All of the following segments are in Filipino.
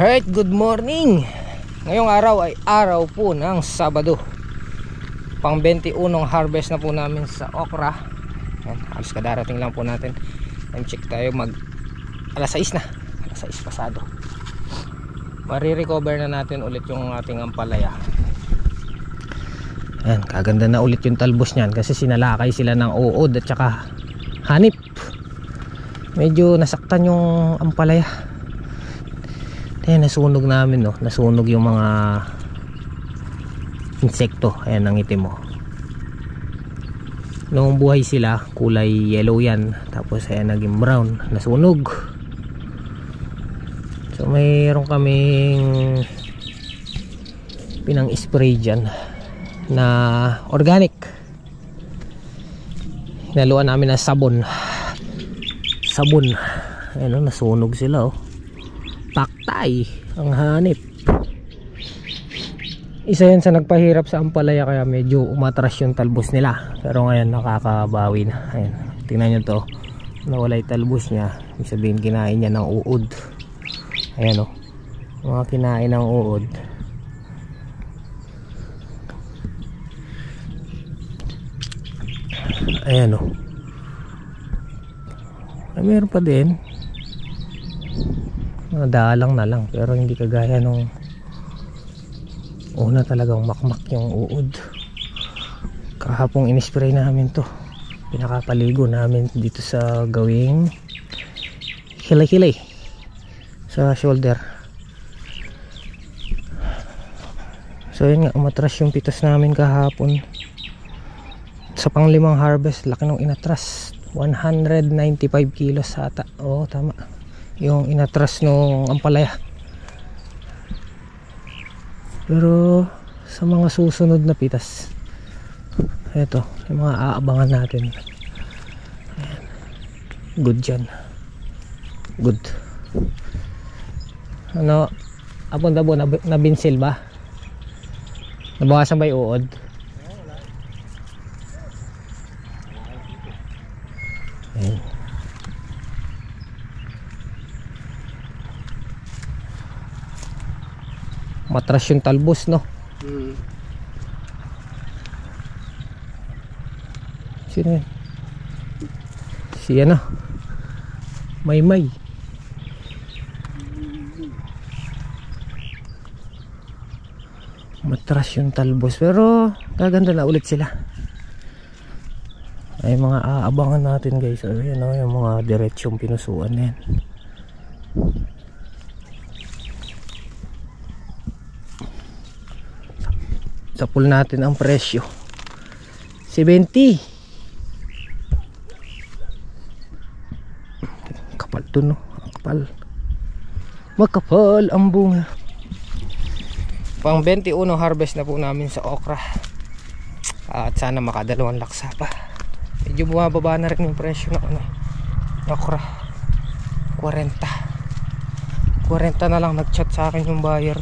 Alright, good morning. Ngayong araw ay araw po ng Sabado. Pang 21 harvest na po namin sa okra. Yan, halos kadarating lang po natin. Time check tayo, mag alas 6 na. Alas 6 pasado. Marirecover na natin ulit yung ating ampalaya. Yan, kaganda na ulit yung talbos niyan kasi sinalakay sila ng uod at saka hanip. Medyo nasaktan yung ampalaya. Ayan, nasunog namin, no? Nasunog yung mga insekto. Ayan ang itim mo. Noong buhay sila, kulay yellow yan. Tapos ayan, naging brown. Nasunog. So mayroon kaming pinang-spray dyan na organic. Hinaluan namin ng sabon. Ayan, no? Nasunog sila, oh. Paktay ang hanip. Isa yan sa nagpahirap sa ampalaya, kaya medyo umatras yung talbos nila. Pero ngayon nakakabawi na. Ayan, tingnan nyo to, nawala yung talbos nya. Ibig sabihin kinain niya ng uod. Ayan, oh, mga kinain ng uod. Ayan, oh. Ay, meron pa din. Dalang na lang, pero hindi kagaya nung una, talagang makmak yung uod. Kahapong inispray namin to, pinakapaligo namin dito sa gawing hilay-hilay sa shoulder. So yun nga, umatras yung pitas namin kahapon. Sa pang-5 harvest, laki nung inatras. 195 kilos ata. Oo, tama yung inatras nung ampalaya. Pero sa mga susunod na pitas, eto yung mga aabangan natin. Ayan. Good dyan. Good. Ano, apon dabo na binsil ba? Nabawasan ba yung uod? Ayan. Matras yung talbos, no? Sino yan? Si ano? Maymay. Matras yung talbos, pero gaganda na ulit sila. Ay, mga aabangan natin, guys. Ayan, no? Yung mga diretsyong pinusuan na yan. Sa pool natin ang presyo 70. Kapal to, no? Kapal. Makapal ang bunga. Pang 21 harvest na po namin sa okra. At sana makadalawang laksa pa. Medyo bumababa na rin yung presyo ng ano, okra. 40 na lang nag-chat sa akin yung buyer.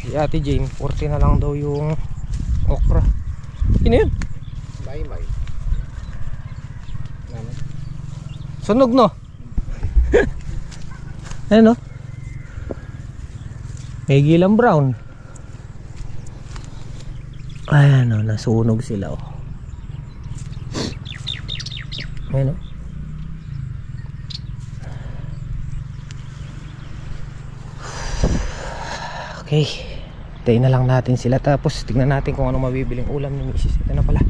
Si Ate Jane, 40 na lang daw yung okra. Ano yun? May. Sunog, no? Ayan, no? May gilang brown. Ayan, no? Nasunog sila, oh. Ayan, no? Okay, tayo na lang natin sila, tapos tignan natin kung ano mabibiling ulam ni Mrs. Ito na pala.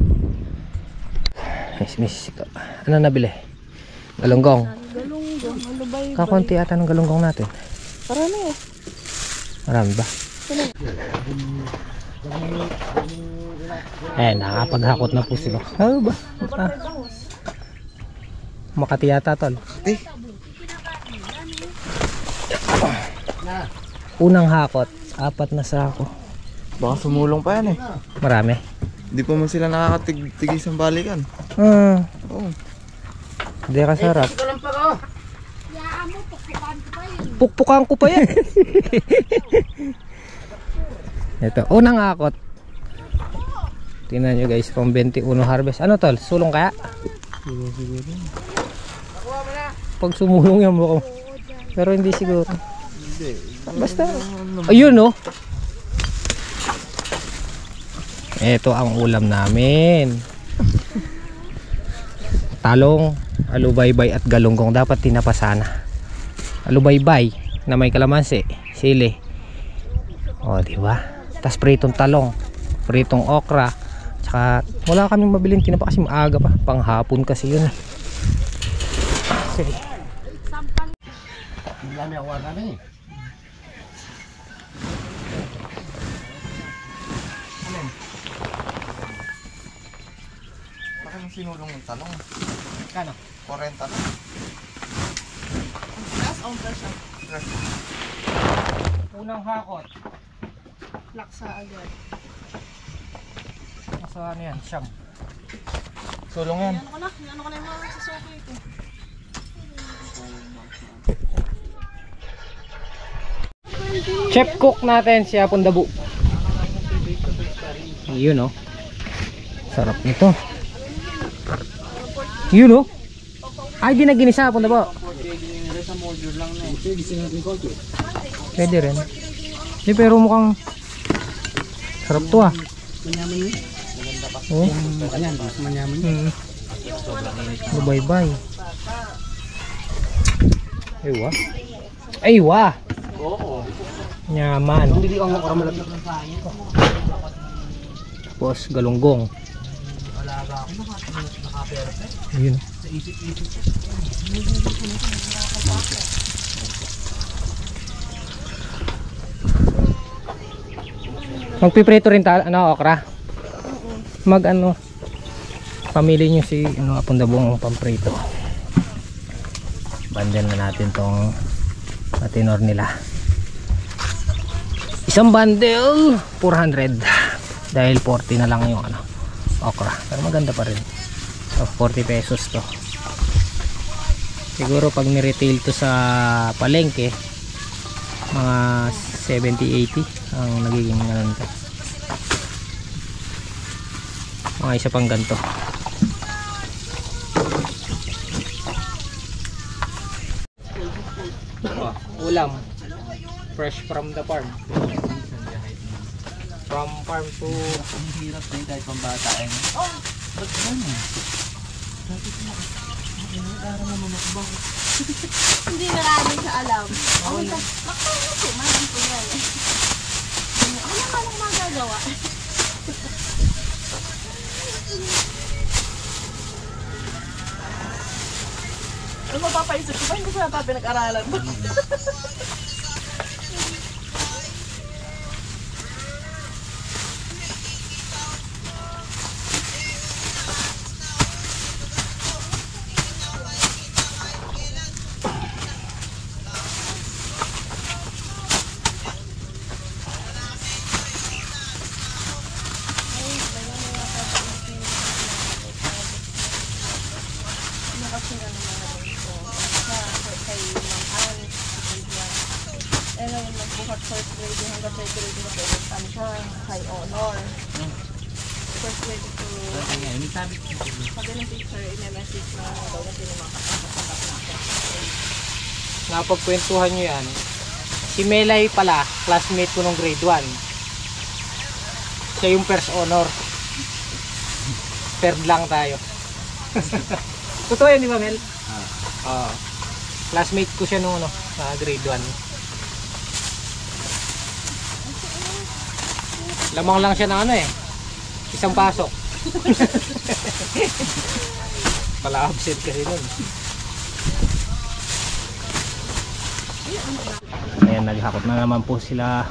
Yes, Mrs. Ito. Ano nabili? Galunggong. Kakunti ata ng galunggong natin. Marami, eh. Marami ba? Nakapaghakot na po sila. Ano ba? Makati yata, tol. Unang hakot, 4 na sako. Baka sumulong pa yan, eh. Marami. Hindi pa man sila nakakatigis ang balikan. Oo. Hindi ka sarap. Pukpukan ko pa yan. Ito, unang hakot. Tingnan nyo, guys, pang 21 harvest. Ano, tol? Sulong kaya? Pag sumulong yan mo. Pero hindi siguro. Basta. Ayun no. Ito ang ulam namin. Talong, alubaybay at galunggong. Dapat tinapa sana. Alubaybay na may kalamansi, sili. O, di ba? Tas pritong talong, pritong okra. Tsaka wala kaming mabiling tinapa kasi maaga pa. Panghapon kasi yun. Sige. Bakit yung sinulong yung talong? Kano? 40 na. Last on siya. Unang hakot. Laksa agad. Nasa ano yan? Siyam. Sulong yan. Ano ko na yung mga sasuki ko. Chef cook natin si Apon Dabu. Yun oh. Sarap nito. Yun oh. Ay, di na ginisa Apon Dabu. Pwede rin. Di, pero mukhang sarap to ah. Oh. Bye-bye. Aywa. Aywa. Nyaman. Tapos galunggong. Ayun. Magpiprito rin okra. Pamili nyo si Apon Dabong pamprito. Bandyan na natin tong patinor nila. Isang bundle 400 dahil 40 na lang yung okra, pero maganda pa rin. So, 40 pesos to. Siguro pag ni-retail to sa palengke mga 70-80 ang nagiging nito. Mga isa pang ganito. Ulam fresh from the farm. From farm to Ang hirap na yun kahit pambata eh. Hindi maraming siya alam. Makakaya po, maraming po yan. Ano ka lang magagawa? Ano mapapaisip ko ba? Hindi ko na pinag-aralan mo. First grade hanggang third grade na po siya, high honor. First grade to pag ng teacher, ina-message na daw na pinamakapapapak na. napagkwentuhan nyo yan. Si Melay pala, classmate ko nung grade 1. Siya yung first honor. Third lang tayo. Totoo yan, di ba Mel? Classmate ko siya nung grade 1. Lamang lang siya ng isang pasok. Pala absent kasi nun. Ayan, naghakot na naman po sila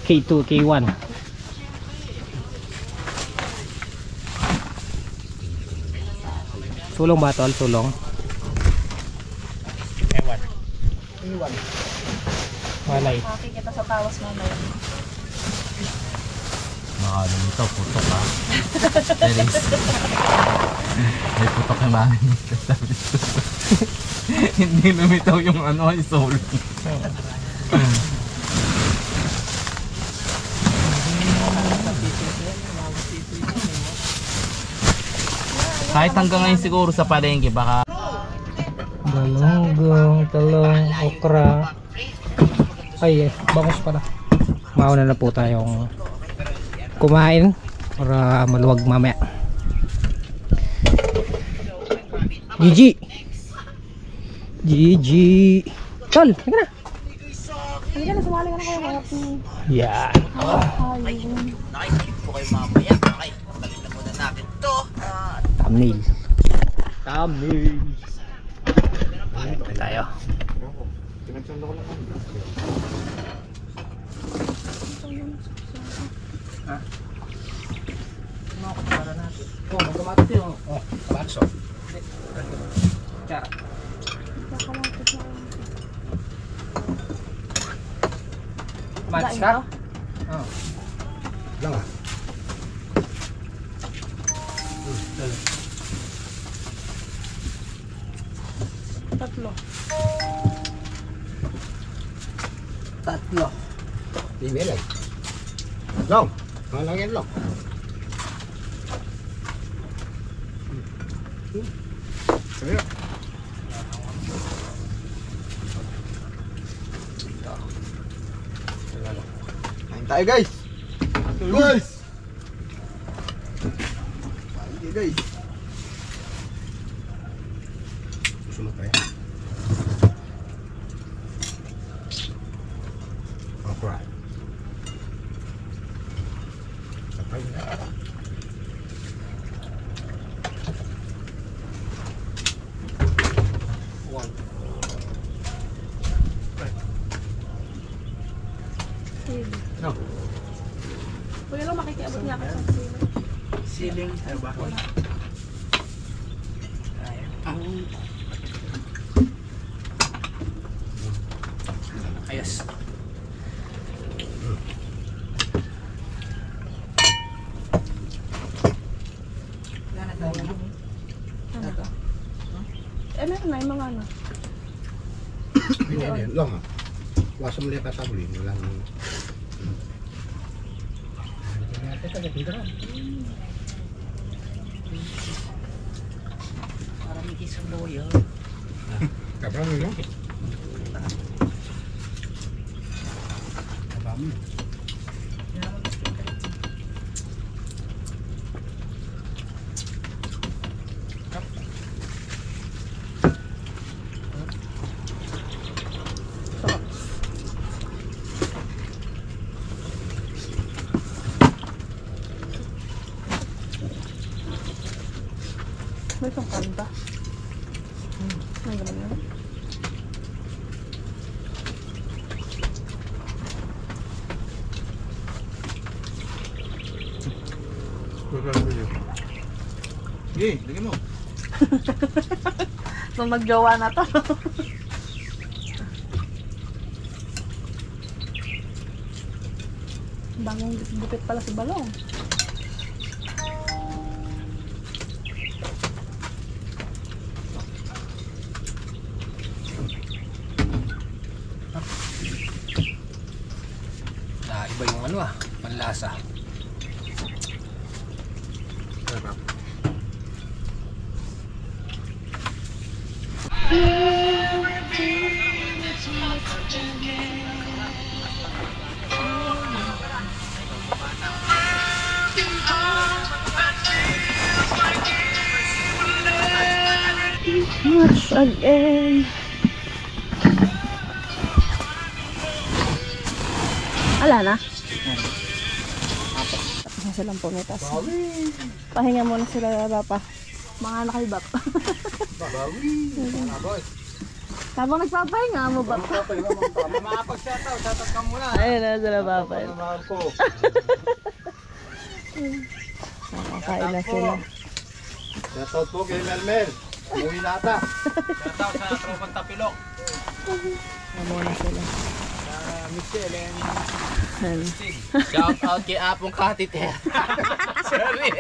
K2, K1. Sulong ba tol? Sulong? Ewan. Walay. Makikita sa tawas mo na yun. Ano ito, putok ha. Teres. May putok na mami. Hindi lumitaw yung yung soul. Kahit hanggang ngayon siguro sa palengke baka Galunggong, talong, okra. Ay, bangus pala. Mauna na po tayong kumain para maluwag mamaya. GG. GG. Tol, halika na. Halika na, sumali ka na kayo. Yan. Nakikip ko kayo mamaya. Okay, tagalin na muna natin to. Thumbnail. Thumbnail. Ito tayo. Ha? Ano ako para natin? Oh, magkamatis yun. Oh, kamatis oh. Tsara. Kamatis ka? Oo. Lang ah. Tatlo. Tatlo. Di belay. Long. Mga lang yan long. Kaya. Kain tayo guys. Guys. Kain guys. Susunod tayo. Alright. Sabay na. One. No. Kuya lang makikiabot niya kasi. Siling, ano ba? Ayos. Ano ba? Meron na yung mga ano. Ini long ah. Wasa melihat kata beli, lang. Parang may isang loyo. Kapan ni long? May isang kanta. May ganun yun. Sige, lagyan mo. Nung nagjowa na to. Bangong bukit pala si Balong. Iba yung ano ah, panlasa. Once again. Ala na? Tapos na silang pumitas. Pahinga muna sila Papa. Mga nakalbak. Habang nagpapahinga mo ba? Mapag-shoutout ka muna. Ayun na sila Papa. Mahal ko. Nakakain na sila. Shoutout po kay Melmel. Umuwi na ata. Shoutout sa tropang tapilok. Muna sila. Michelle and Shout out kay Apong Katiter. Sorry.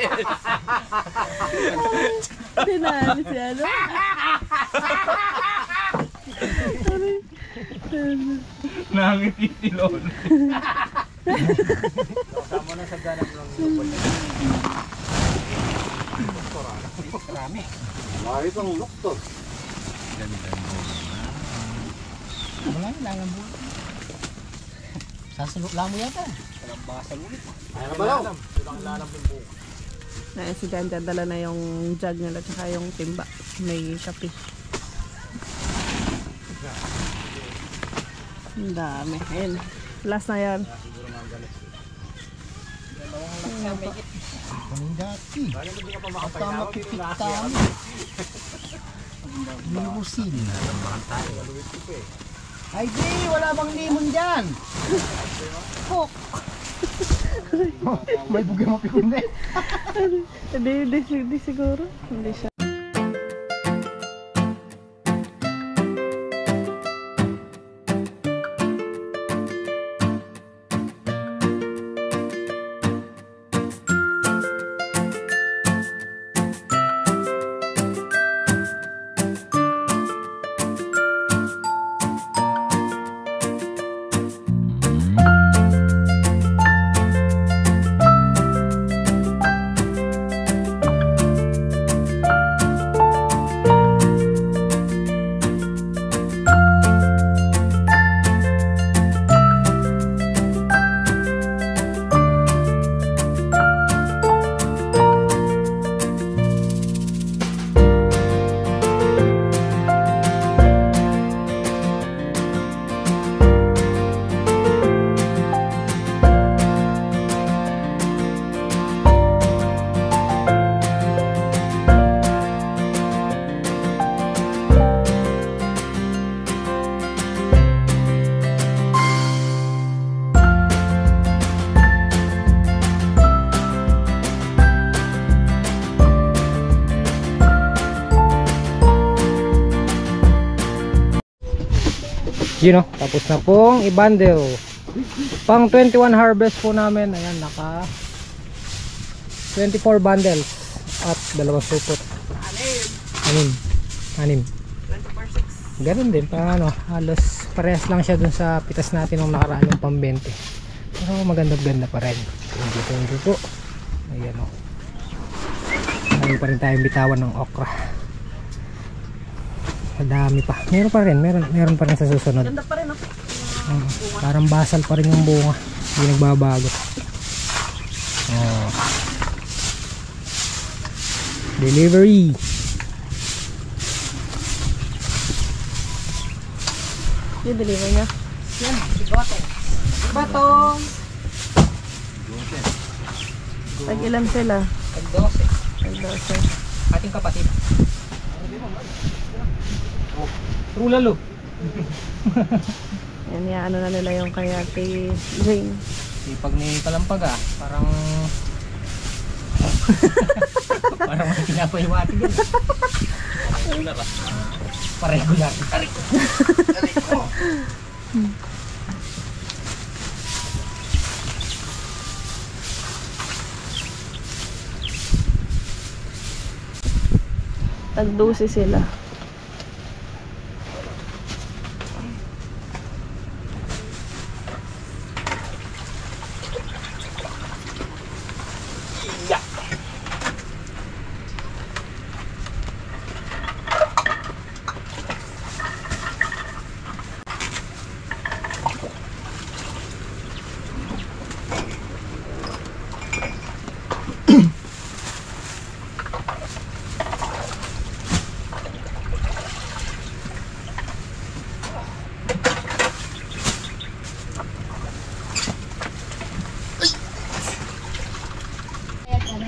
Sinali si ano? Nangititilon. Kasama na sa ganang ng lupon. Marami. Wah, itu nguluk tuh. Wala lang ang buhay. Sasalok lang mo yata. Ano ba daw? Na si Janjan dala na yung jug nila tsaka yung timba. May kape. Ang dami. Ayun. Last na yan. Kaming dati. Ang tama kipita mo. Limusin. Ay di, wala bang limon dyan? May buga mapikon na eh. Hindi siguro. Hindi siya. Yun o, tapos na pong i-bundle. Pang 21 harvest po namin. Ayan, naka 24 bundles at 2 supot. Anim. 24/6. Ganun din, paano, halos parehas lang siya dun sa pitas natin nung nakaraan yung pang 20. Pero maganda pa rin. Thank you po. Ayan o. Ngayon pa rin tayong bitawan ng okra. Madami pa. Meron pa rin sa susunod. Ganda pa rin, no? Parang basal pa rin yung bunga. Hindi nagbabago. Delivery. Yung deliver niya. Yan, bigote. Batong. Tag-ilan sila? Tag-12. Tag-12. Ating kapatid. True lalo. Yan, ano na nila yung kay Ate Jane. Sipag ni Kalampag ah. Parang parang may pinapahiwati din. Regular ah. Paregular. Tag-12 sila.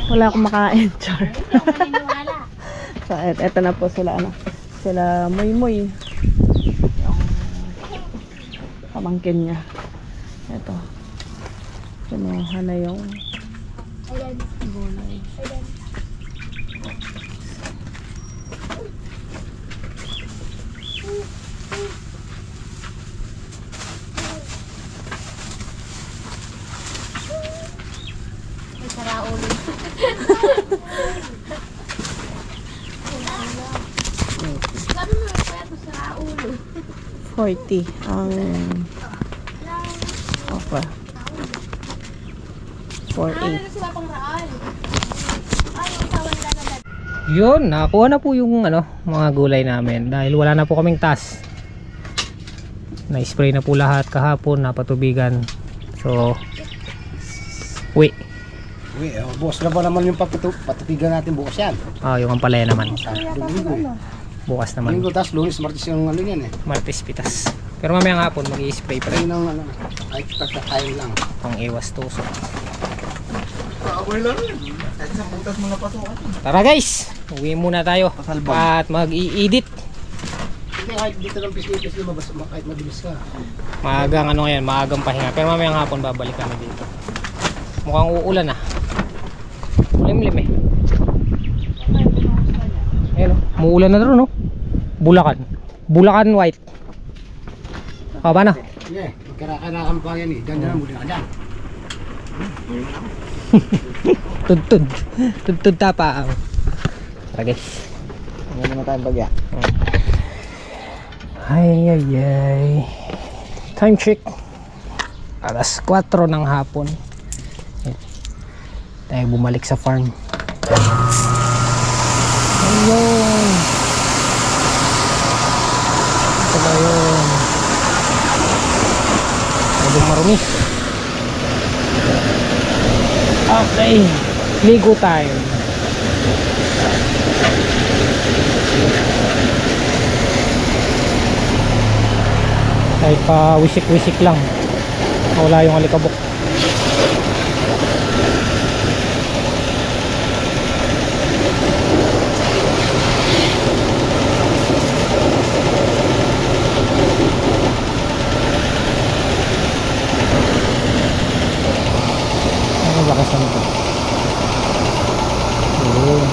Wala akong makain, char. So, eto na po sila, sila Moy. Yung pamangkin niya. Eto. Kinuha na yung gulay. Sabi mo yung pwede sa ulo. 40 ang okra. 4.8. Sila pang raan. Ay, yung tawag na agad. Yun, nakakuha na po yung mga gulay namin dahil wala na po kaming tas. Na-spray na po lahat kahapon, napatubigan. So, uwi. Uy, bukas na ba naman yung patutigan natin bukas yan? Yung ampalaya naman. Domingo eh. Bukas naman. Domingo, tapos lunes, martes yung ano yan eh. Martes, pitas. Pero mamayang hapon, mag-i-spray pa rin. Ayun ang ano, kahit pagkakain lang. Pang iwas tusok. Kakaboy lang rin. Kahit sa butas mga pasukan. Tara guys! Uwi muna tayo. At mag-i-edit. Hindi, kahit dito ng pisnipis lumabas, kahit mabilis ka. Maagang ano ngayon, maagang pahinga. Pero mamayang hapon babalik kami dito. Mukhang uulan na. Limlim eh. Ayun oh, muulan na doon no. Bulacan. Bulacan white. Paano? Sige, magkarakan pa yan eh. Diyan na, muli na dyan. Tudtud. Tudtud tapa. Tara guys. Ano naman tayong bagya? Ay ay ay. Time check. Alas 4 ng hapon. Tayo bumalik sa farm. Ayun. Ito ba yun? Medyo marumi. Okay. Ligo tayo. Kahit pa wisik-wisik lang. Wala yung alikabok. Ano ba kasi nito? Ayun.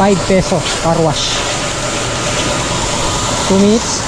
₱5 car wash. 2 minutes.